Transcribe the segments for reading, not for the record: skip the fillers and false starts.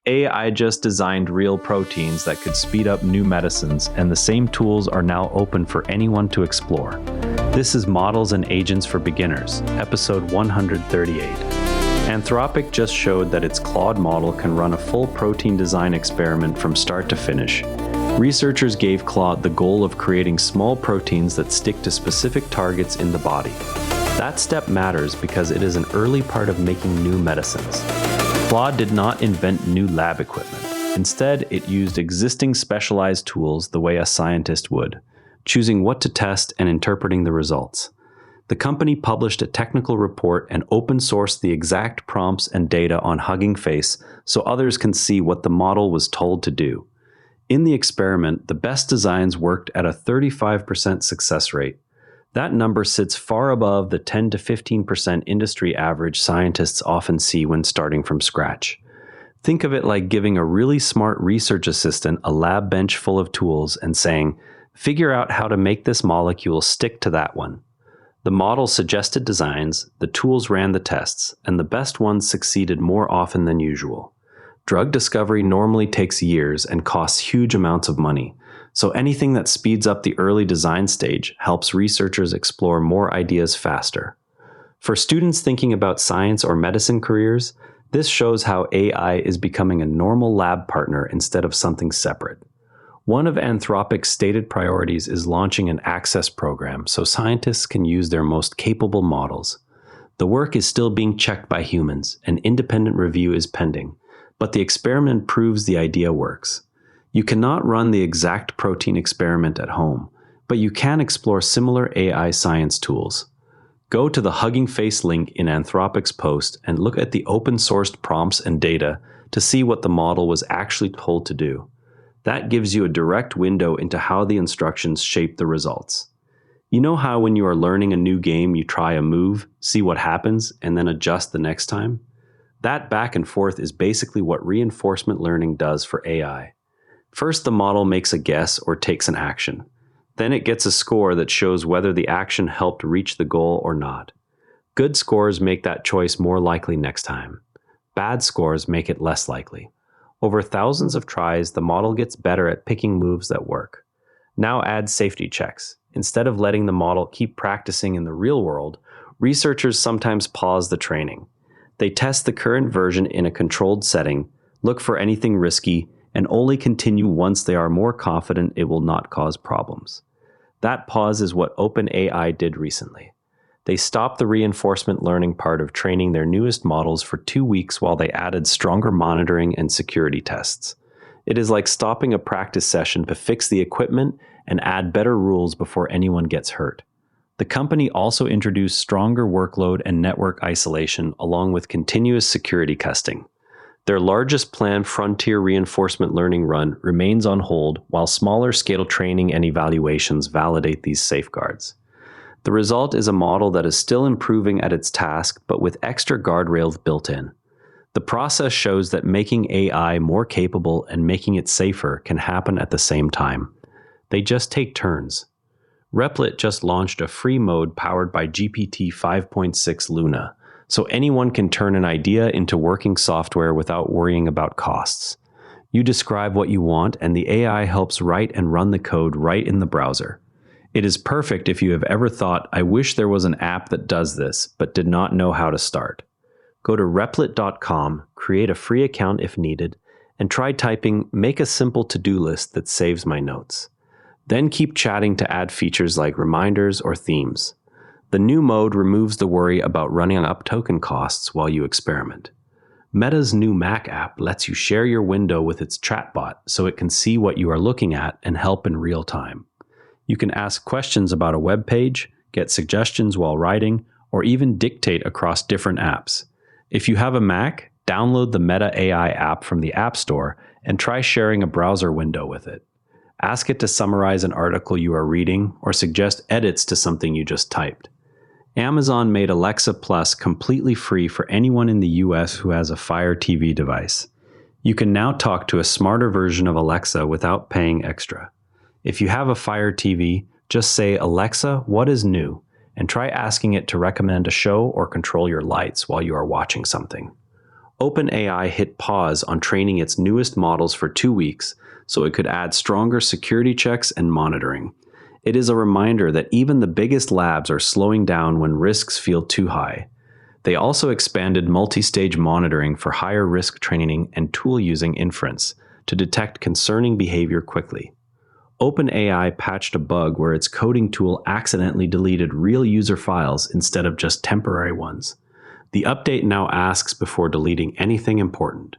AI just designed real proteins that could speed up new medicines, and the same tools are now open for anyone to explore. This is Models and Agents for Beginners, episode 138. Anthropic just showed that its Claude model can run a full protein design experiment from start to finish. Researchers gave Claude the goal of creating small proteins that stick to specific targets in the body. That step matters because it is an early part of making new medicines. Claude did not invent new lab equipment. Instead, it used existing specialized tools the way a scientist would, choosing what to test and interpreting the results. The company published a technical report and open-sourced the exact prompts and data on Hugging Face so others can see what the model was told to do. In the experiment, the best designs worked at a 35% success rate. That number sits far above the 10 to 15% industry average scientists often see when starting from scratch. Think of it like giving a really smart research assistant a lab bench full of tools and saying, "Figure out how to make this molecule stick to that one." The model suggested designs, the tools ran the tests, and the best ones succeeded more often than usual. Drug discovery normally takes years and costs huge amounts of money. So anything that speeds up the early design stage helps researchers explore more ideas faster. For students thinking about science or medicine careers, this shows how AI is becoming a normal lab partner instead of something separate. One of Anthropic's stated priorities is launching an access program so scientists can use their most capable models. The work is still being checked by humans, and independent review is pending, but the experiment proves the idea works. You cannot run the exact protein experiment at home, but you can explore similar AI science tools. Go to the Hugging Face link in Anthropic's post and look at the open-sourced prompts and data to see what the model was actually told to do. That gives you a direct window into how the instructions shape the results. You know how when you are learning a new game, you try a move, see what happens, and then adjust the next time? That back and forth is basically what reinforcement learning does for AI. First, the model makes a guess or takes an action. Then it gets a score that shows whether the action helped reach the goal or not. Good scores make that choice more likely next time. Bad scores make it less likely. Over thousands of tries, the model gets better at picking moves that work. Now add safety checks. Instead of letting the model keep practicing in the real world, researchers sometimes pause the training. They test the current version in a controlled setting, look for anything risky, and only continue once they are more confident it will not cause problems. That pause is what OpenAI did recently. They stopped the reinforcement learning part of training their newest models for 2 weeks while they added stronger monitoring and security tests. It is like stopping a practice session to fix the equipment and add better rules before anyone gets hurt. The company also introduced stronger workload and network isolation along with continuous security testing. Their largest planned frontier reinforcement learning run remains on hold while smaller scale training and evaluations validate these safeguards. The result is a model that is still improving at its task, but with extra guardrails built in. The process shows that making AI more capable and making it safer can happen at the same time. They just take turns. Replit just launched a free mode powered by GPT 5.6 Luna, so anyone can turn an idea into working software without worrying about costs. You describe what you want, and the AI helps write and run the code right in the browser. It is perfect if you have ever thought, "I wish there was an app that does this," but did not know how to start. Go to replit.com, create a free account if needed, and try typing, "Make a simple to-do list that saves my notes." Then keep chatting to add features like reminders or themes. The new mode removes the worry about running up token costs while you experiment. Meta's new Mac app lets you share your window with its chatbot so it can see what you are looking at and help in real time. You can ask questions about a web page, get suggestions while writing, or even dictate across different apps. If you have a Mac, download the Meta AI app from the App Store and try sharing a browser window with it. Ask it to summarize an article you are reading or suggest edits to something you just typed. Amazon made Alexa Plus completely free for anyone in the US who has a Fire TV device. You can now talk to a smarter version of Alexa without paying extra. If you have a Fire TV, just say, "Alexa, what is new?" and try asking it to recommend a show or control your lights while you are watching something. OpenAI hit pause on training its newest models for 2 weeks so it could add stronger security checks and monitoring. It is a reminder that even the biggest labs are slowing down when risks feel too high. They also expanded multi-stage monitoring for higher risk training and tool-using inference to detect concerning behavior quickly. OpenAI patched a bug where its coding tool accidentally deleted real user files instead of just temporary ones. The update now asks before deleting anything important.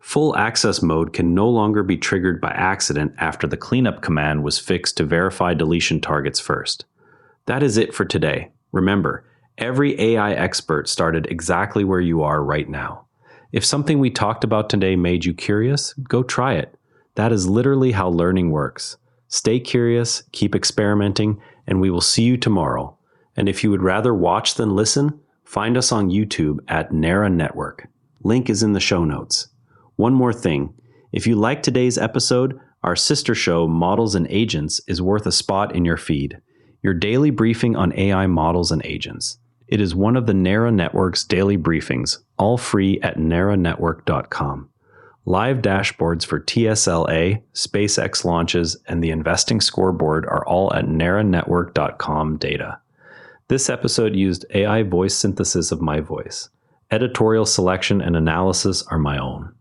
Full access mode can no longer be triggered by accident after the cleanup command was fixed to verify deletion targets first. That is it for today. Remember, every AI expert started exactly where you are right now. If something we talked about today made you curious, go try it. That is literally how learning works. Stay curious, keep experimenting, and we will see you tomorrow. And if you would rather watch than listen, find us on YouTube at Nara Network. Link is in the show notes. One more thing. If you like today's episode, our sister show, Models and Agents, is worth a spot in your feed. Your daily briefing on AI models and agents. It is one of the Nara Network's daily briefings, all free at naranetwork.com. Live dashboards for TSLA, SpaceX launches, and the investing scoreboard are all at naranetwork.com data. This episode used AI voice synthesis of my voice. Editorial selection and analysis are my own.